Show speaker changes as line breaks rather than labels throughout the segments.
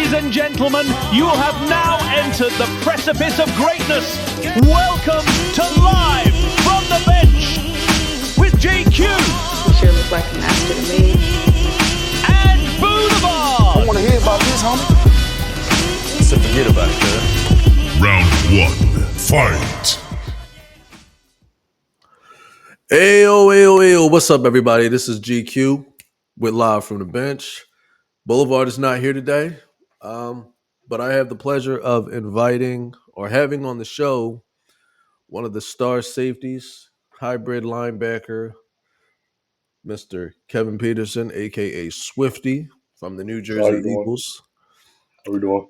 Ladies and gentlemen, you have now entered the precipice of greatness. Welcome to Live from the Bench with JQ.
You sure look like a master to me.
And Boulevard.
I want to hear about this, homie.
So forget about it, cuz.
Round 1, fight.
Ayo. What's up, everybody? This is GQ with Live from the Bench. Boulevard is not here today, but I have the pleasure of inviting or having on the show one of the star safeties, hybrid linebacker, Mr. Kevyn Peterson, a.k.a. Swifty from the New Jersey Eagles.
How we doing?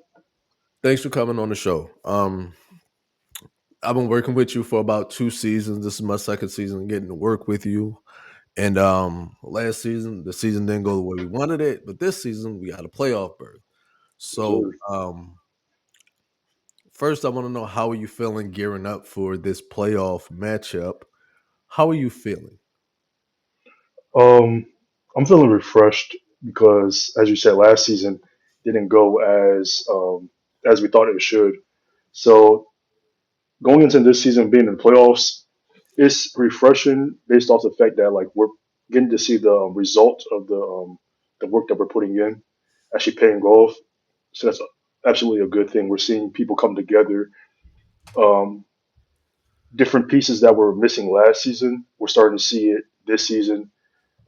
Thanks for coming on the show. I've been working with you for about 2 seasons. This is my second season getting to work with you. And last season, the season didn't go the way we wanted it, but this season we got a playoff berth. So first I want to know, how are you feeling gearing up for this playoff matchup? How are you feeling?
I'm feeling refreshed because, as you said, last season didn't go as we thought it should. So going into this season, being in the playoffs, it's refreshing based off the fact that like we're getting to see the result of the work that we're putting in actually paying off. So that's absolutely a good thing. We're seeing people come together. Um, Different pieces that were missing last season, we're starting to see it this season.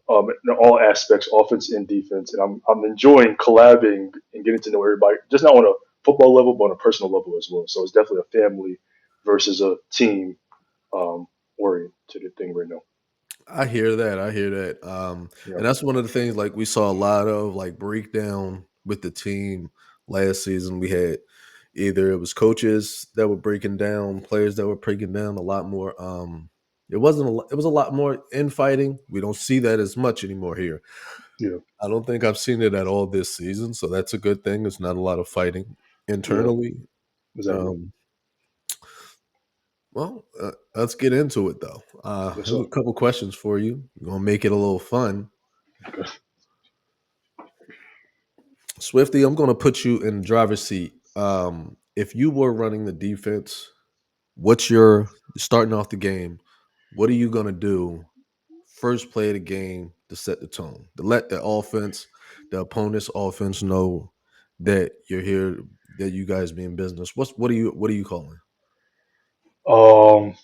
In all aspects, offense and defense, and I'm enjoying collabing and getting to know everybody, just not on a football level, but on a personal level as well. So it's definitely a family versus a team oriented thing right now.
I hear that.
Yeah.
And that's one of the things like we saw a lot of like breakdown with the team last season. We had either it was coaches that were breaking down, players that were breaking down a lot more. It wasn't it was a lot more infighting. We don't see that as much anymore here.
Yeah.
I don't think I've seen it at all this season, so that's a good thing. There's not a lot of fighting
Yeah.
internally.
Exactly.
Let's get into it though. I
Yes,
have
sir.
a couple questions for you. We're gonna make it a little fun.
Okay.
Swifty, I'm gonna put you in the driver's seat. If you were running the defense, what's your starting off the game? What are you gonna do first play of the game to set the tone, to let the opponent's offense know that you're here, that you guys be in business? What are you calling?
Um,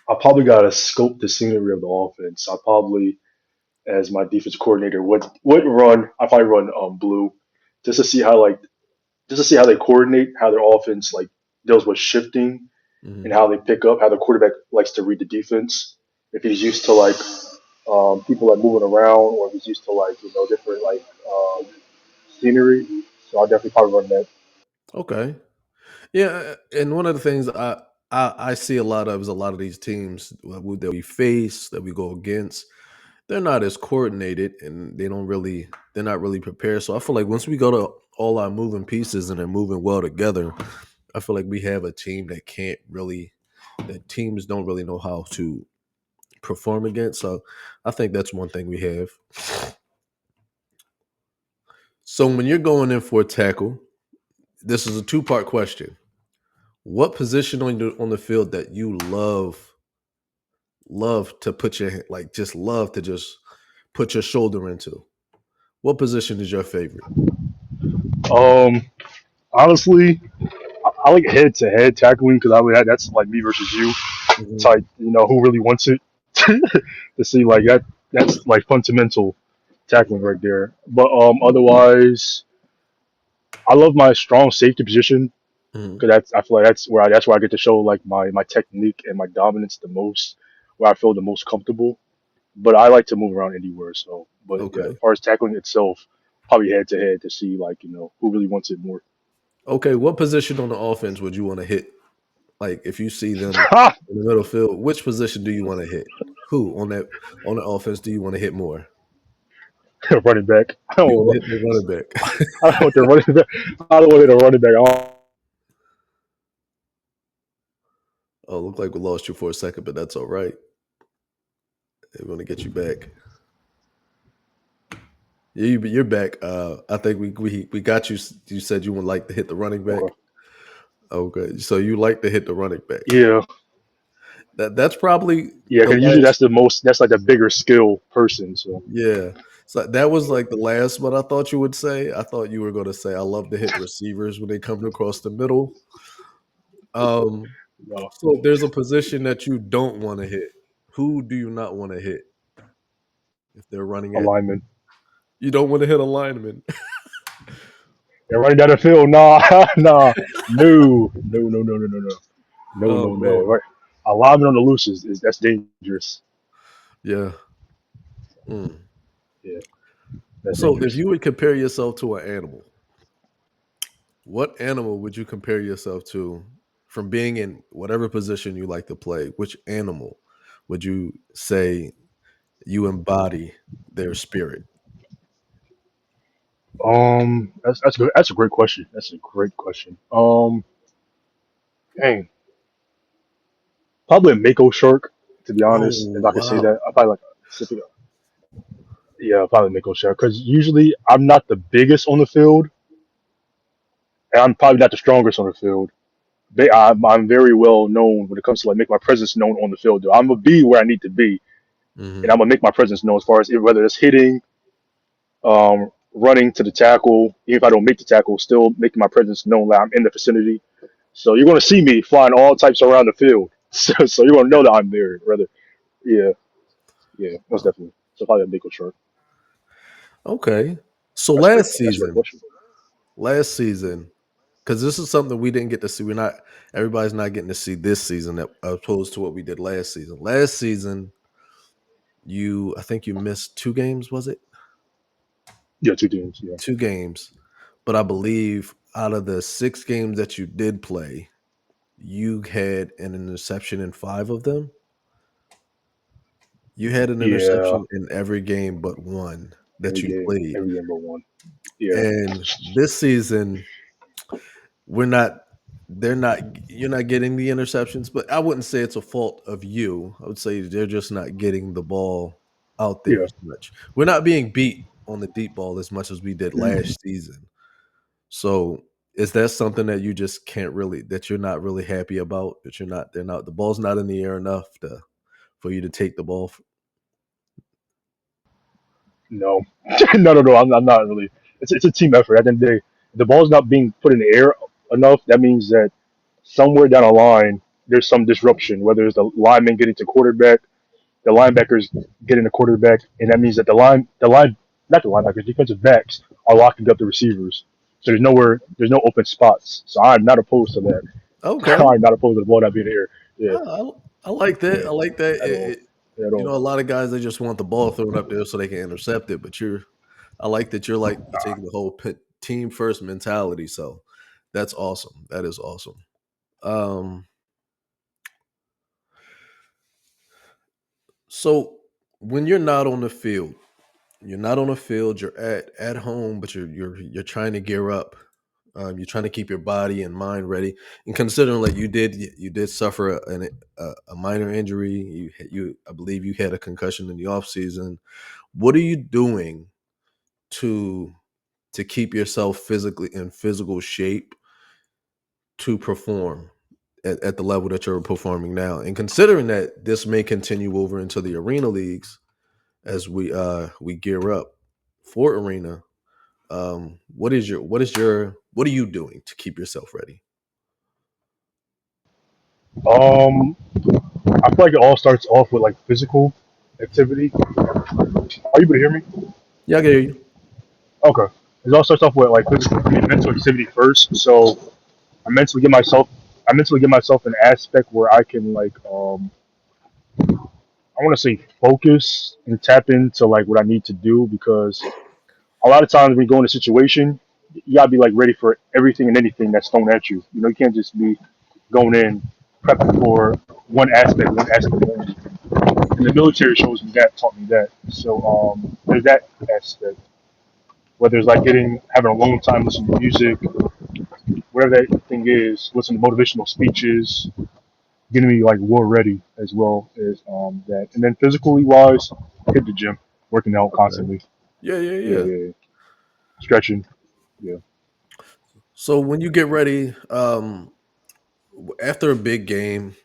I probably gotta scope the scenery of the offense. I probably, as my defense coordinator, would run. I probably run blue, just to see how like just to see how they coordinate, how their offense like deals with shifting
Hmm.
and how they pick up, how the quarterback likes to read the defense. If he's used to like people like moving around, or if he's used to like different like scenery. So I'll definitely probably run that.
Okay, yeah, and one of the things I see a lot of is a lot of these teams that we face, that we go against. They're not as coordinated, and they're not really prepared. So I feel like once we go to all our moving pieces and they're moving well together, I feel like we have a team that teams don't really know how to perform against. So I think that's one thing we have. So when you're going in for a tackle, this is a two-part question. What position on the field that you love to put your like just love to just put your shoulder into? What position is your favorite?
Um, Honestly, I like head to head tackling because I would that's like me versus you
Mhm.
type. Who really wants it to see like that. That's like fundamental tackling right there. But otherwise, I love my strong safety position
Mhm.
because I feel like that's where I get to show like my technique and my dominance the most, where I feel the most comfortable. But I like to move around anywhere. So, but yeah, as
Okay.
far as tackling itself, probably head to head to see like who really wants it more.
Okay. What position on the offense would you want to hit? Like if you see them in the middle field, which position do you want to hit? Who on the offense do you want to hit more?
Running back.
You want to hit the running back.
I don't want the running back. I don't want the running back.
Oh, look like we lost you for a second, but that's all right. They want to get you back. You're back. I think we got you. You said you would like to hit the running back.
Okay.
Okay, so you like to hit the running back.
Yeah,
That's probably
yeah,
the
because usually
last.
that's the most. That's like a bigger skill person. So
Yeah, so that was like the last. What I thought you would say. I thought you were going to say I love to hit receivers when they come across the middle. Um,
no,
so if there's a position that you don't want to hit, who do you not want to hit if they're running it?
alignment.
You don't want to hit a lineman.
And running down the field, nah, nah, no, no, no, no, no, no, no, no,
Oh
no, no.
man,
Right, alignment on the loose is that's dangerous.
yeah. Mm.
Yeah, that's
So if
dangerous.
you would compare yourself to an animal, what animal would you compare yourself to from being in whatever position you like to play? Which animal would you say you embody their spirit?
That's good. That's a great question. That's a great question. Dang, probably a mako shark. To be
Oh
honest, if I could say
wow.
that, I probably like a Pacific. Yeah, probably mako shark. Because usually I'm not the biggest on the field, and I'm probably not the strongest on the field. I'm very well known when it comes to like make my presence known on the field. Though I'm gonna be where I need to be, and
Hmm.
I'm gonna make my presence known as far as whether it's hitting, running to the tackle, even if I don't make the tackle, still making my presence known that I'm in the vicinity. So you're gonna see me flying all types around the field. So you're gonna know that I'm there. Rather, yeah, yeah, most
Oh,
definitely. So probably a Mako shark.
okay. So
That's great.
last
That's a great
season,
question.
last season, because this is something we didn't get to see. We're not everybody's not getting to see this season that opposed to what we did last season. Last season, I think you missed 2 games, was it?
Yeah, two teams. Yeah,
2 games. But I believe out of the 6 games that you did play, you had an interception in 5 of them. You had an
yeah.
interception in every game but one that you played.
Every game but one. Yeah,
And this season, we're not they're not you're not getting the interceptions, but I wouldn't say it's a fault of you. I would say they're just not getting the ball out there
yeah.
as much. We're not being beat on the deep ball as much as we did
Mhm.
last season. So is that something that you just can't really that you're not really happy about? That you're not they're not the ball's not in the air enough for you to take the ball.
No, no, no, no. I'm not really. It's a team effort. At the end of the day, if the ball's not being put in the air enough, that means that somewhere down the line there's some disruption. Whether it's the lineman getting to quarterback, the linebackers getting the quarterback, and that means that not the linebackers, defensive backs are locking up the receivers. So there's no open spots. So I'm not opposed to that.
Okay.
I'm not opposed to the ball not being in the air. Yeah,
I like that.
yeah,
I like that.
at all, at
You know,
all.
a lot of guys they just want the ball thrown up there so they can intercept it. But I like that you're taking the whole team first mentality. So that's awesome. That is awesome. Um, so when you're not on the field, you're not on the field. You're at home, but you're trying to gear up. You're trying to keep your body and mind ready. And considering like you did suffer a minor injury, you I believe you had a concussion in the off season. What are you doing to keep yourself physically in physical shape to perform at the level that you're performing now? And considering that this may continue over into the arena leagues as we gear up for arena, what are you doing to keep yourself ready?
Um, I feel like it all starts off with like physical activity. Are you able to hear me?
Yeah, I can hear you.
Okay. It all starts off with like physical and mental activity first. So I mentally give myself I mentally give myself an aspect where I can like I want to say focus and tap into like what I need to do because a lot of times when you go in a situation, you gotta be like ready for everything and anything that's thrown at you. You know, you can't just be going in prepping for one aspect only. And the military shows me that, taught me that. So there's that aspect. Whether it's like having a long time listening to music, whatever that thing is, listen to motivational speeches, getting me like war ready as well as that. And then physically wise, hit the gym, working out
Okay.
constantly.
Yeah, yeah,
Yeah,
yeah.
yeah, yeah. Stretching. Yeah.
So when you get ready, after a big game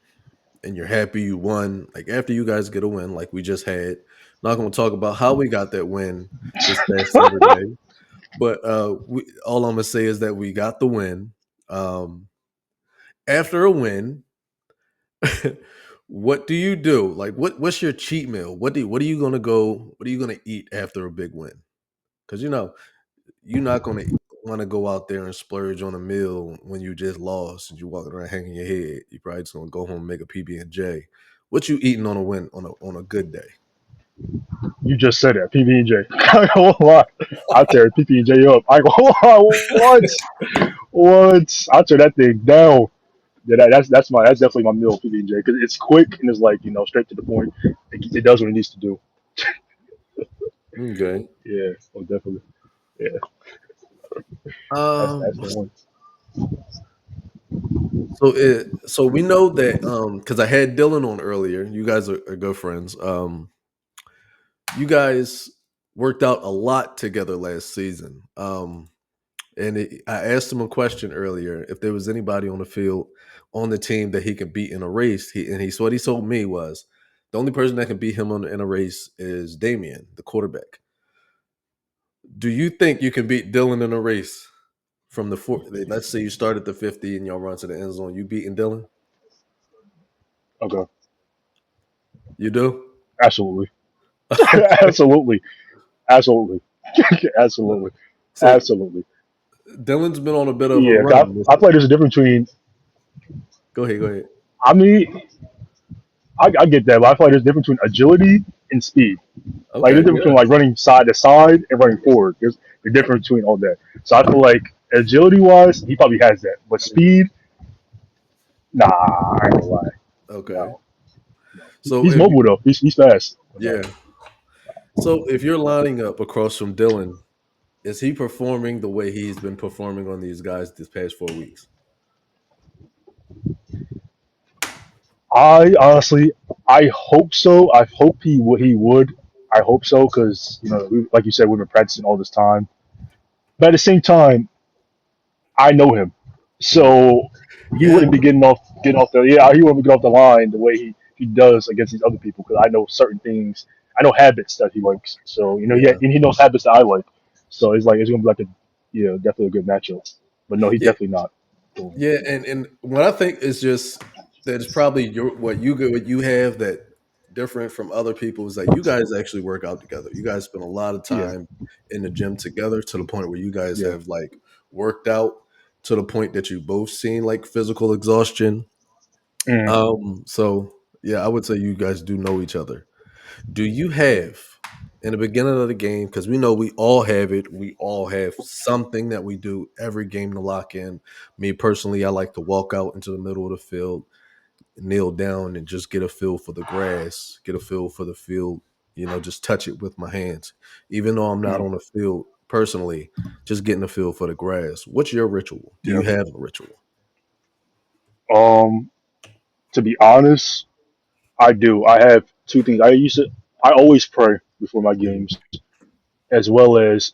and you're happy you won, like after you guys get a win, like we just had, not going to talk about how we got that win this past Saturday, but all I'm gonna say is that we got the win. After a win, what do you do? Like, what's your cheat meal? What are you gonna go? What are you gonna eat after a big win? Because you're not gonna want to go out there and splurge on a meal when you just lost and you walking around hanging your head. You probably just gonna go home and make a PB and J. What you eating on a win on a good day?
You just said that. PB and J. I won't lie. I tear PB and J up. I go, what? What? I tear that thing down. Yeah, that's definitely my meal, PB and J, because it's quick and it's like straight to the point. It does what it needs to do.
Okay.
Yeah, oh, definitely. Yeah, that's the
But
one.
so we know that because I had Dylan on earlier. You guys are good friends. You guys worked out a lot together last season. I asked him a question earlier if there was anybody on the field on the team that he could beat in a race. What he told me was the only person that can beat him in a race is Damian, the quarterback. Do you think you can beat Dylan in a race from the four? Let's say you start at the 50 and y'all run to the end zone. You beating Dylan?
Okay,
You do?
absolutely,
Okay.
absolutely, absolutely, absolutely,
So
absolutely.
Dylan's been on a bit of a
Yeah,
run.
I feel like there's a difference between.
Go ahead. Go ahead.
I mean, I get that, but I feel like there's a difference between agility and speed. Like
Okay.
there's a difference
Yeah.
between like running side to side and running forward. There's a difference between all that. So I feel like agility wise, he probably has that, but speed, nah, I ain't gonna lie,
Okay.
no, no.
So
He's
if
mobile though. He's fast. But no.
yeah. So if you're lining up across from Dylan, is he performing the way he's been performing on these guys this past 4 weeks?
I honestly, I hope so. I hope he would. I hope so because like you said, we've been practicing all this time. But at the same time, I know him,
Mhm.
so he
Yeah.
wouldn't be getting off the yeah he wouldn't get off the line the way he does against these other people because I know certain things. I know habits that he likes. So yeah,
Yeah.
and he knows habits that I like. So it's gonna be like a definitely a good matchup. But no, he's
Yeah.
definitely not doing
Yeah.
it.
And what I think is just that it's probably what you have that different from other people is that you guys actually work out together. You guys spend a lot of
Yeah,
time in the gym together to the point where you guys
yeah,
have like worked out to the point that you both seen like physical exhaustion.
mm,
So yeah, I would say you guys do know each other. Do you have in the beginning of the game, because we know we all have it, we all have something that we do every game to lock in. Me personally, I like to walk out into the middle of the field, kneel down, and just get a feel for the grass, get a feel for the field, just touch it with my hands. Even though I'm not
mm,
on the field personally, just getting a feel for the grass. What's your ritual? Do
yeah.
you have a ritual?
Um, to be honest, I do. I have two things. I always pray before my
Mhm.
games, as well as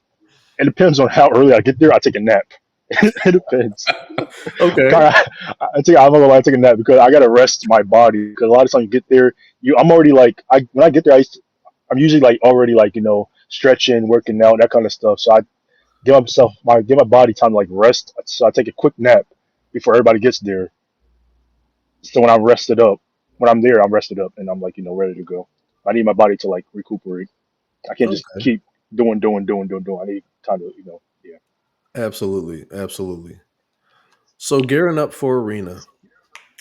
it depends on how early I get there. I take a nap. It depends.
Okay.
Kinda, I'm not gonna lie, I take a nap because I gotta rest my body. Because a lot of times you get there, I'm already like, when I get there, I'm usually like already like stretching, working out, that kind of stuff. So I give my body time to like rest. So I take a quick nap before everybody gets there. So when I'm there, I'm rested up and I'm like ready to go. I need my body to like recuperate. I can't just
Okay.
keep doing. I need time to yeah.
Absolutely. Absolutely. So gearing up for arena.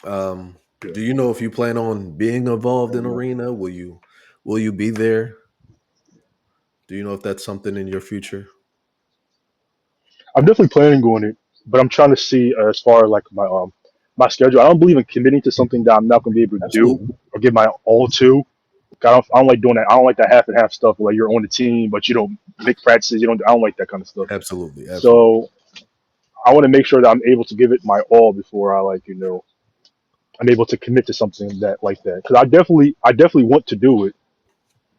Yeah.
Do you know if you plan on being involved
Oh
in
no.
arena? Will you be there? Do you know if that's something in your future?
I'm definitely planning on it, but I'm trying to see as far as like my schedule. I don't believe in committing to something that I'm not going to be able to do
Absolutely.
or give my all to. I don't like doing that. I don't like that half and half stuff where you're on the team but you don't make practices. You don't. I don't like that kind of stuff.
Absolutely. Absolutely.
So I want to make sure that I'm able to give it my all before I I'm able to commit to something that like that because I definitely want to do it.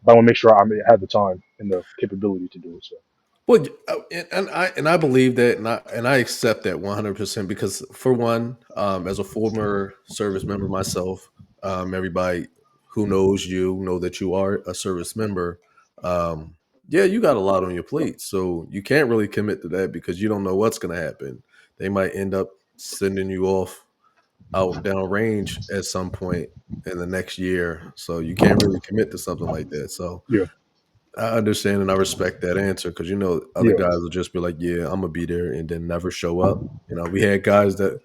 but I want to make sure I have the time and the capability to do it. So
Well, and I believe that, and I accept that 100% because for one, as a former service member myself, everybody who knows you know that you are a service member. Um, yeah, you got a lot on your plate, so you can't really commit to that because you don't know what's going to happen. They might end up sending you off out down range at some point in the next year, so you can't really commit to something like that. So
yeah,
I understand and I respect that answer because other
yeah,
guys will just be like, "Yeah, I'm gonna be there," and then never show up. We had guys that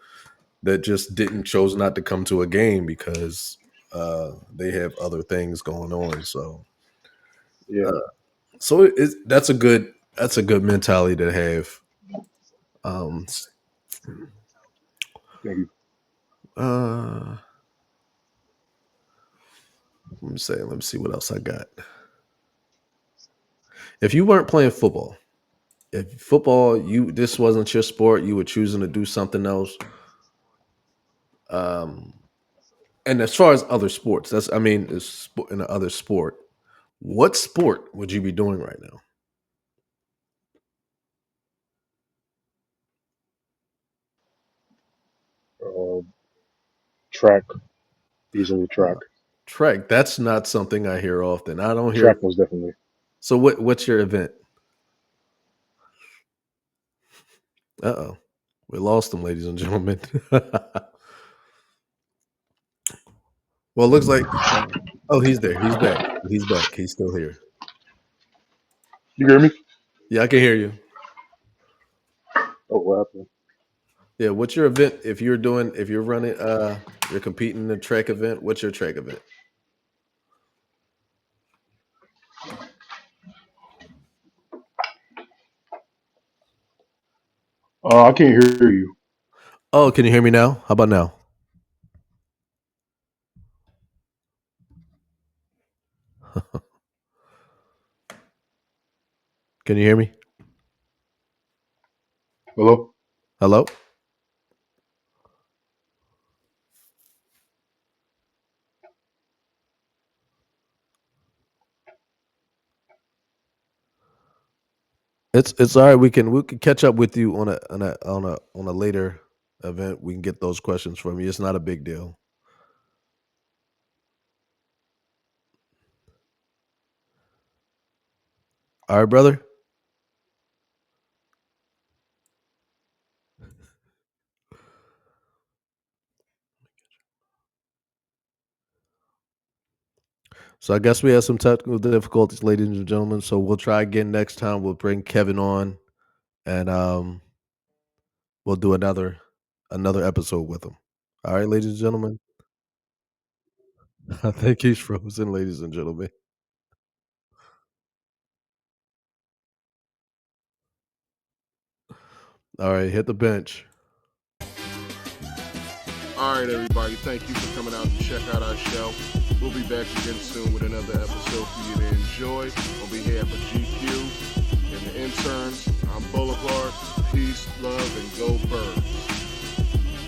just didn't chose not to come to a game because they have other things going on. So,
yeah.
uh, that's a good mentality to have. Um, s-
Thank you.
uh, let me see what else I got. If you weren't playing football, if football this wasn't your sport, you were choosing to do something else. Um, And as far as other sports, in the other sport, what sport would you be doing right now?
Uh, Track, easily track.
Uh, Track. That's not something I hear often. I don't hear.
Track was definitely.
So what's your event? Uh-oh. We lost him, ladies and gentlemen. Well, it looks like oh, he's there. He's back. He's back. He's still here.
You hear me?
Yeah, I can hear you.
Oh, what happened?
Yeah, what's your event if you're running you're competing in a track event, what's your track event?
I can't hear you.
Oh, can you hear me now? How about now? Can you hear me?
Hello?
Hello? It's all right. We can catch up with you on a later event. We can get those questions from you. It's not a big deal. All right, brother. So I guess we had some technical difficulties, ladies and gentlemen. So we'll try again next time. We'll bring Kevin on, and we'll do another episode with him. All right, ladies and gentlemen. I think he's frozen, ladies and gentlemen. All right, hit the bench.
All right, everybody. Thank you for coming out to check out our show. We'll be back again soon with another episode for you to enjoy. On behalf of GQ and the interns, I'm Boulevard. Peace, love, and go Birds.